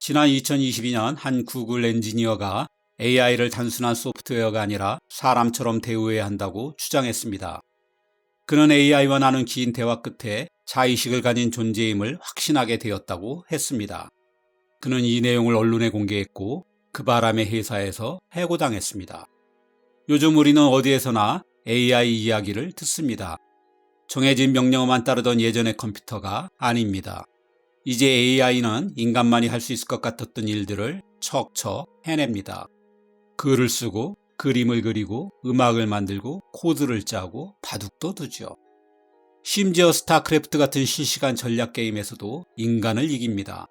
지난 2022년 한 구글 엔지니어가 AI를 단순한 소프트웨어가 아니라 사람처럼 대우해야 한다고 주장했습니다. 그는 AI와 나눈 긴 대화 끝에 자의식을 가진 존재임을 확신하게 되었다고 했습니다. 그는 이 내용을 언론에 공개했고 그 바람에 회사에서 해고당했습니다. 요즘 우리는 어디에서나 AI 이야기를 듣습니다. 정해진 명령어만 따르던 예전의 컴퓨터가 아닙니다. 이제 AI는 인간만이 할 수 있을 것 같았던 일들을 척척 해냅니다. 글을 쓰고 그림을 그리고 음악을 만들고 코드를 짜고 바둑도 두죠. 심지어 스타크래프트 같은 실시간 전략 게임에서도 인간을 이깁니다.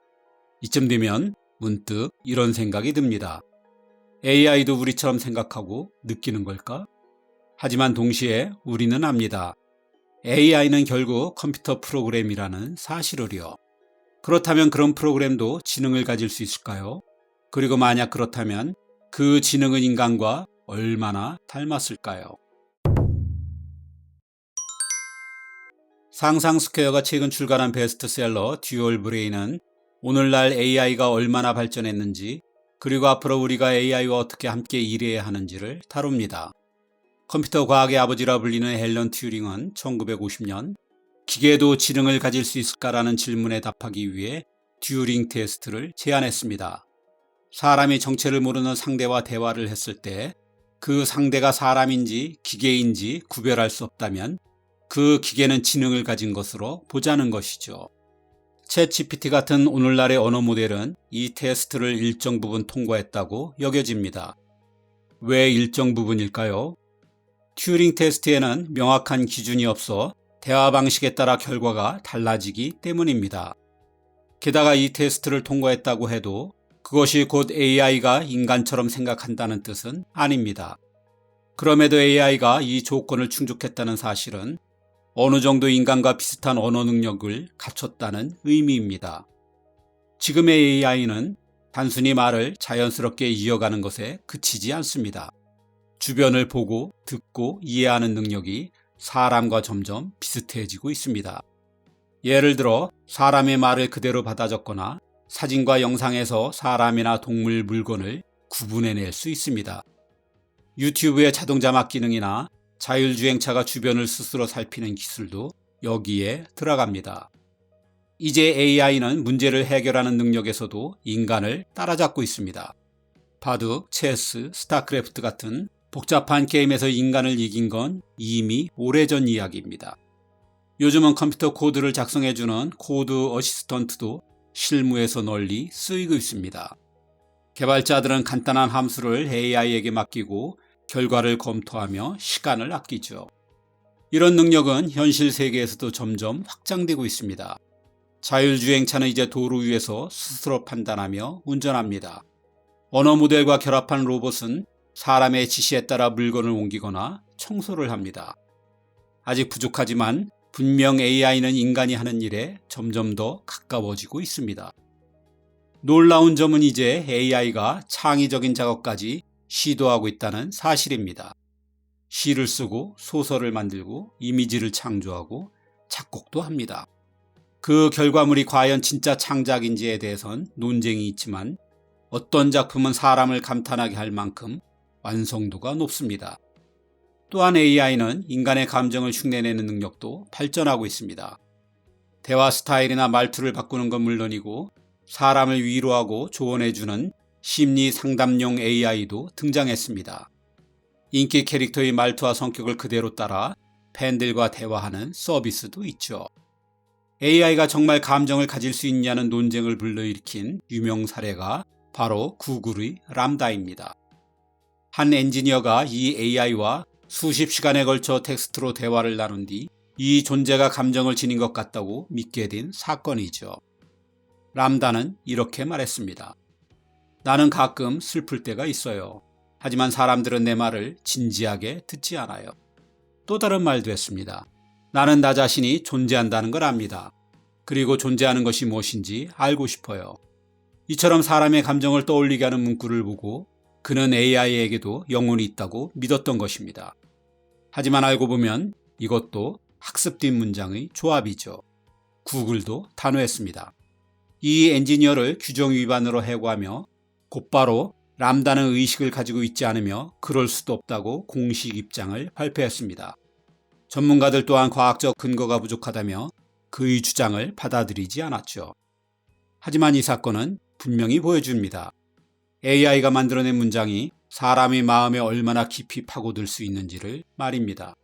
이쯤 되면 문득 이런 생각이 듭니다. AI도 우리처럼 생각하고 느끼는 걸까? 하지만 동시에 우리는 압니다. AI는 결국 컴퓨터 프로그램이라는 사실을요. 그렇다면 그런 프로그램도 지능을 가질 수 있을까요? 그리고 만약 그렇다면 그 지능은 인간과 얼마나 닮았을까요? 상상스퀘어가 최근 출간한 베스트셀러 듀얼 브레인은 오늘날 AI가 얼마나 발전했는지 그리고 앞으로 우리가 AI와 어떻게 함께 일해야 하는지를 다룹니다. 컴퓨터 과학의 아버지라 불리는 앨런 튜링은 1950년 기계도 지능을 가질 수 있을까라는 질문에 답하기 위해 튜링 테스트를 제안했습니다. 사람이 정체를 모르는 상대와 대화를 했을 때 그 상대가 사람인지 기계인지 구별할 수 없다면 그 기계는 지능을 가진 것으로 보자는 것이죠. 챗GPT 같은 오늘날의 언어 모델은 이 테스트를 일정 부분 통과했다고 여겨집니다. 왜 일정 부분일까요? 튜링 테스트에는 명확한 기준이 없어 대화 방식에 따라 결과가 달라지기 때문입니다. 게다가 이 테스트를 통과했다고 해도 그것이 곧 AI가 인간처럼 생각한다는 뜻은 아닙니다. 그럼에도 AI가 이 조건을 충족했다는 사실은 어느 정도 인간과 비슷한 언어 능력을 갖췄다는 의미입니다. 지금의 AI는 단순히 말을 자연스럽게 이어가는 것에 그치지 않습니다. 주변을 보고 듣고 이해하는 능력이 사람과 점점 비슷해지고 있습니다. 예를 들어 사람의 말을 그대로 받아 적거나 사진과 영상에서 사람이나 동물, 물건을 구분해낼 수 있습니다. 유튜브의 자동 자막 기능이나 자율주행차가 주변을 스스로 살피는 기술도 여기에 들어갑니다. 이제 AI는 문제를 해결하는 능력에서도 인간을 따라잡고 있습니다. 바둑, 체스, 스타크래프트 같은 복잡한 게임에서 인간을 이긴 건 이미 오래전 이야기입니다. 요즘은 컴퓨터 코드를 작성해주는 코드 어시스턴트도 실무에서 널리 쓰이고 있습니다. 개발자들은 간단한 함수를 AI에게 맡기고 결과를 검토하며 시간을 아끼죠. 이런 능력은 현실 세계에서도 점점 확장되고 있습니다. 자율주행차는 이제 도로 위에서 스스로 판단하며 운전합니다. 언어 모델과 결합한 로봇은 사람의 지시에 따라 물건을 옮기거나 청소를 합니다. 아직 부족하지만 분명 AI는 인간이 하는 일에 점점 더 가까워지고 있습니다. 놀라운 점은 이제 AI가 창의적인 작업까지 시도하고 있다는 사실입니다. 시를 쓰고 소설을 만들고 이미지를 창조하고 작곡도 합니다. 그 결과물이 과연 진짜 창작인지에 대해선 논쟁이 있지만 어떤 작품은 사람을 감탄하게 할 만큼 완성도가 높습니다. 또한 AI는 인간의 감정을 흉내내는 능력도 발전하고 있습니다. 대화 스타일이나 말투를 바꾸는 건 물론이고 사람을 위로하고 조언해주는 심리 상담용 AI도 등장했습니다. 인기 캐릭터의 말투와 성격을 그대로 따라 팬들과 대화하는 서비스도 있죠. AI가 정말 감정을 가질 수 있냐는 논쟁을 불러일으킨 유명 사례가 바로 구글의 람다입니다. 한 엔지니어가 이 AI와 수십 시간에 걸쳐 텍스트로 대화를 나눈 뒤 이 존재가 감정을 지닌 것 같다고 믿게 된 사건이죠. 람다는 이렇게 말했습니다. 나는 가끔 슬플 때가 있어요. 하지만 사람들은 내 말을 진지하게 듣지 않아요. 또 다른 말도 했습니다. 나는 나 자신이 존재한다는 걸 압니다. 그리고 존재하는 것이 무엇인지 알고 싶어요. 이처럼 사람의 감정을 떠올리게 하는 문구를 보고 그는 AI에게도 영혼이 있다고 믿었던 것입니다. 하지만 알고 보면 이것도 학습된 문장의 조합이죠. 구글도 단호했습니다. 이 엔지니어를 규정 위반으로 해고하며 곧바로 람다는 의식을 가지고 있지 않으며 그럴 수도 없다고 공식 입장을 발표했습니다. 전문가들 또한 과학적 근거가 부족하다며 그의 주장을 받아들이지 않았죠. 하지만 이 사건은 분명히 보여줍니다. AI가 만들어낸 문장이 사람의 마음에 얼마나 깊이 파고들 수 있는지를 말입니다.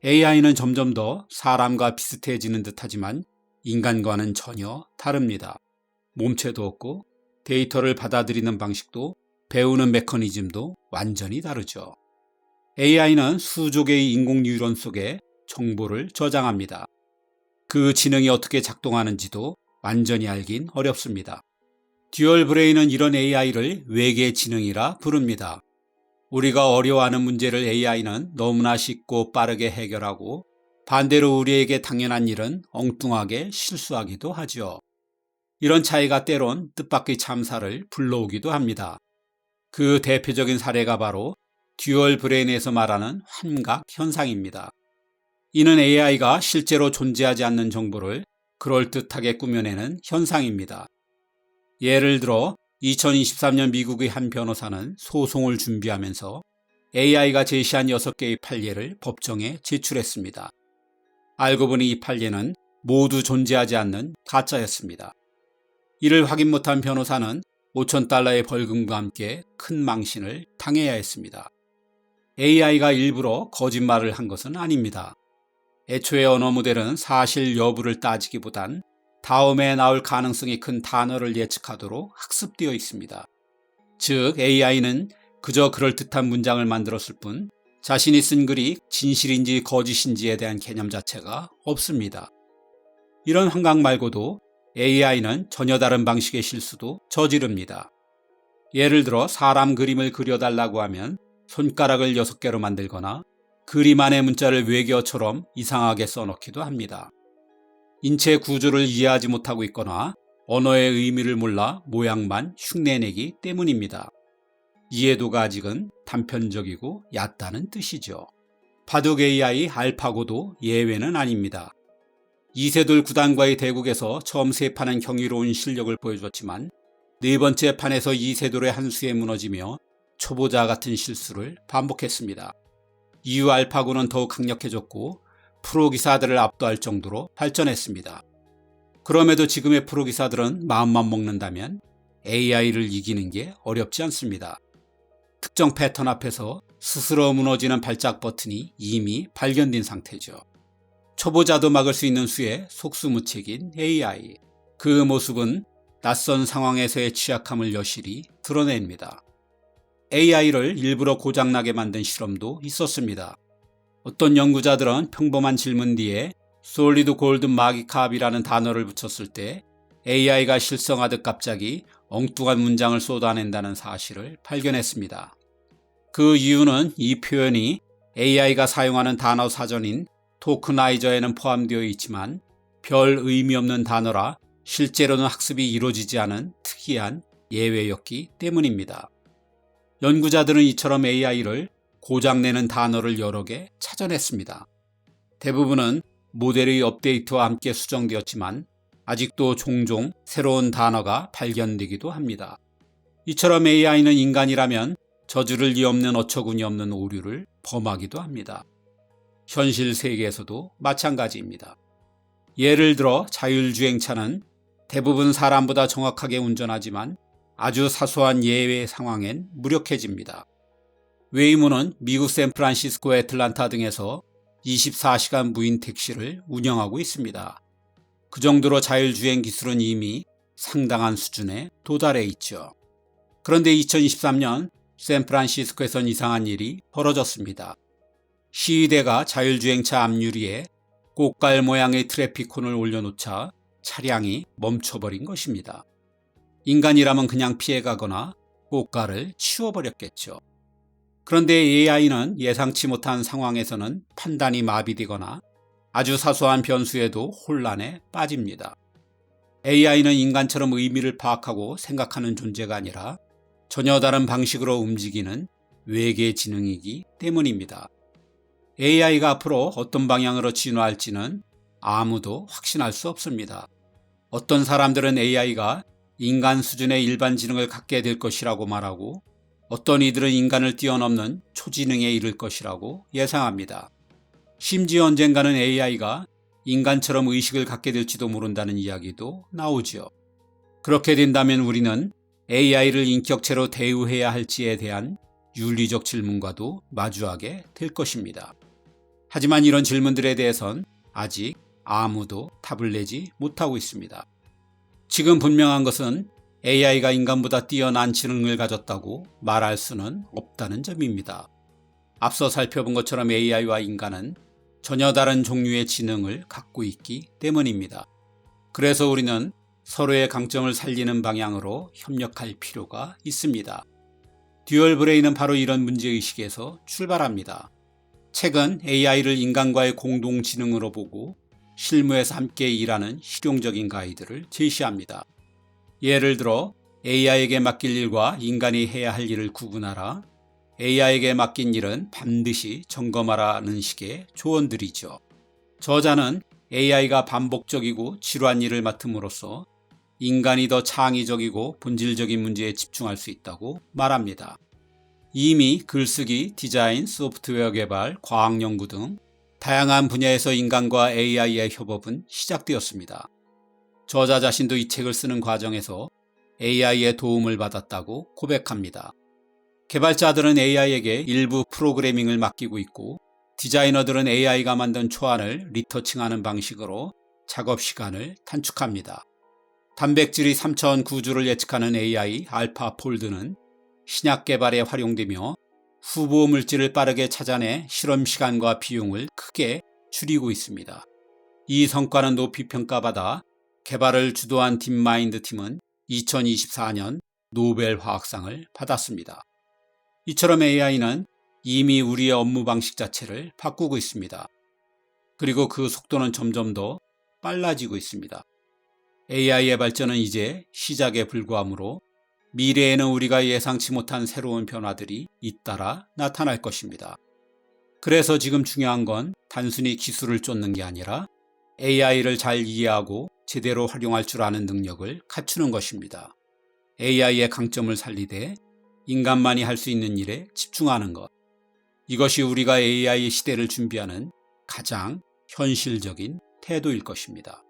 AI는 점점 더 사람과 비슷해지는 듯하지만 인간과는 전혀 다릅니다. 몸체도 없고 데이터를 받아들이는 방식도 배우는 메커니즘도 완전히 다르죠. AI는 수조 개의 인공 뉴런 속에 정보를 저장합니다. 그 지능이 어떻게 작동하는지도 완전히 알긴 어렵습니다. 듀얼 브레인은 이런 AI를 외계 지능이라 부릅니다. 우리가 어려워하는 문제를 AI는 너무나 쉽고 빠르게 해결하고 반대로 우리에게 당연한 일은 엉뚱하게 실수하기도 하죠. 이런 차이가 때론 뜻밖의 참사를 불러오기도 합니다. 그 대표적인 사례가 바로 듀얼 브레인에서 말하는 환각 현상입니다. 이는 AI가 실제로 존재하지 않는 정보를 그럴듯하게 꾸며내는 현상입니다. 예를 들어 2023년 미국의 한 변호사는 소송을 준비하면서 AI가 제시한 6개의 판례를 법정에 제출했습니다. 알고 보니 이 판례는 모두 존재하지 않는 가짜였습니다. 이를 확인 못한 변호사는 $5,000의 벌금과 함께 큰 망신을 당해야 했습니다. AI가 일부러 거짓말을 한 것은 아닙니다. 애초에 언어 모델은 사실 여부를 따지기보단 다음에 나올 가능성이 큰 단어를 예측하도록 학습되어 있습니다. 즉 AI는 그저 그럴듯한 문장을 만들었을 뿐 자신이 쓴 글이 진실인지 거짓인지에 대한 개념 자체가 없습니다. 이런 환각 말고도 AI는 전혀 다른 방식의 실수도 저지릅니다. 예를 들어 사람 그림을 그려달라고 하면 손가락을 6개로 만들거나 그림 안에 문자를 외계어처럼 이상하게 써넣기도 합니다. 인체 구조를 이해하지 못하고 있거나 언어의 의미를 몰라 모양만 흉내내기 때문입니다. 이해도가 아직은 단편적이고 얕다는 뜻이죠. 바둑 AI 알파고도 예외는 아닙니다. 이세돌 구단과의 대국에서 처음 세 판은 경이로운 실력을 보여줬지만 네 번째 판에서 이세돌의 한 수에 무너지며 초보자 같은 실수를 반복했습니다. 이후 알파고는 더욱 강력해졌고 프로 기사들을 압도할 정도로 발전했습니다. 그럼에도 지금의 프로 기사들은 마음만 먹는다면 AI를 이기는 게 어렵지 않습니다. 특정 패턴 앞에서 스스로 무너지는 발작 버튼이 이미 발견된 상태죠. 초보자도 막을 수 있는 수의 속수무책인 AI. 그 모습은 낯선 상황에서의 취약함을 여실히 드러냅니다. AI를 일부러 고장나게 만든 실험도 있었습니다. 어떤 연구자들은 평범한 질문 뒤에 솔리드 골든 마기캅이라는 단어를 붙였을 때 AI가 실성하듯 갑자기 엉뚱한 문장을 쏟아낸다는 사실을 발견했습니다. 그 이유는 이 표현이 AI가 사용하는 단어 사전인 토크나이저에는 포함되어 있지만 별 의미 없는 단어라 실제로는 학습이 이루어지지 않은 특이한 예외였기 때문입니다. 연구자들은 이처럼 AI를 고장내는 단어를 여러 개 찾아냈습니다. 대부분은 모델의 업데이트와 함께 수정되었지만 아직도 종종 새로운 단어가 발견되기도 합니다. 이처럼 AI는 인간이라면 저지를 리 없는 어처구니 없는 오류를 범하기도 합니다. 현실 세계에서도 마찬가지입니다. 예를 들어 자율주행차는 대부분 사람보다 정확하게 운전하지만 아주 사소한 예외 상황엔 무력해집니다. 웨이모는 미국 샌프란시스코, 애틀란타 등에서 24시간 무인 택시를 운영하고 있습니다. 그 정도로 자율주행 기술은 이미 상당한 수준에 도달해 있죠. 그런데 2023년 샌프란시스코에선 이상한 일이 벌어졌습니다. 시위대가 자율주행차 앞유리에 꽃갈 모양의 트래픽콘을 올려놓자 차량이 멈춰버린 것입니다. 인간이라면 그냥 피해가거나 꽃갈을 치워버렸겠죠. 그런데 AI는 예상치 못한 상황에서는 판단이 마비되거나 아주 사소한 변수에도 혼란에 빠집니다. AI는 인간처럼 의미를 파악하고 생각하는 존재가 아니라 전혀 다른 방식으로 움직이는 외계 지능이기 때문입니다. AI가 앞으로 어떤 방향으로 진화할지는 아무도 확신할 수 없습니다. 어떤 사람들은 AI가 인간 수준의 일반 지능을 갖게 될 것이라고 말하고 어떤 이들은 인간을 뛰어넘는 초지능에 이를 것이라고 예상합니다. 심지어 언젠가는 AI가 인간처럼 의식을 갖게 될지도 모른다는 이야기도 나오지요. 그렇게 된다면 우리는 AI를 인격체로 대우해야 할지에 대한 윤리적 질문과도 마주하게 될 것입니다. 하지만 이런 질문들에 대해선 아직 아무도 답을 내지 못하고 있습니다. 지금 분명한 것은 AI가 인간보다 뛰어난 지능을 가졌다고 말할 수는 없다는 점입니다. 앞서 살펴본 것처럼 AI와 인간은 전혀 다른 종류의 지능을 갖고 있기 때문입니다. 그래서 우리는 서로의 강점을 살리는 방향으로 협력할 필요가 있습니다. 듀얼 브레인은 바로 이런 문제의식에서 출발합니다. 책은 AI를 인간과의 공동 지능으로 보고 실무에서 함께 일하는 실용적인 가이드를 제시합니다. 예를 들어 AI에게 맡길 일과 인간이 해야 할 일을 구분하라, AI에게 맡긴 일은 반드시 점검하라는 식의 조언들이죠. 저자는 AI가 반복적이고 지루한 일을 맡음으로써 인간이 더 창의적이고 본질적인 문제에 집중할 수 있다고 말합니다. 이미 글쓰기, 디자인, 소프트웨어 개발, 과학연구 등 다양한 분야에서 인간과 AI의 협업은 시작되었습니다. 저자 자신도 이 책을 쓰는 과정에서 AI의 도움을 받았다고 고백합니다. 개발자들은 AI에게 일부 프로그래밍을 맡기고 있고 디자이너들은 AI가 만든 초안을 리터칭하는 방식으로 작업 시간을 단축합니다. 단백질이 3차원 구조를 예측하는 AI 알파폴드는 신약 개발에 활용되며 후보 물질을 빠르게 찾아내 실험 시간과 비용을 크게 줄이고 있습니다. 이 성과는 높이 평가받아 개발을 주도한 딥마인드 팀은 2024년 노벨 화학상을 받았습니다. 이처럼 AI는 이미 우리의 업무 방식 자체를 바꾸고 있습니다. 그리고 그 속도는 점점 더 빨라지고 있습니다. AI의 발전은 이제 시작에 불과하므로 미래에는 우리가 예상치 못한 새로운 변화들이 잇따라 나타날 것입니다. 그래서 지금 중요한 건 단순히 기술을 쫓는 게 아니라 AI를 잘 이해하고 제대로 활용할 줄 아는 능력을 갖추는 것입니다. AI의 강점을 살리되 인간만이 할 수 있는 일에 집중하는 것. 이것이 우리가 AI 시대를 준비하는 가장 현실적인 태도일 것입니다.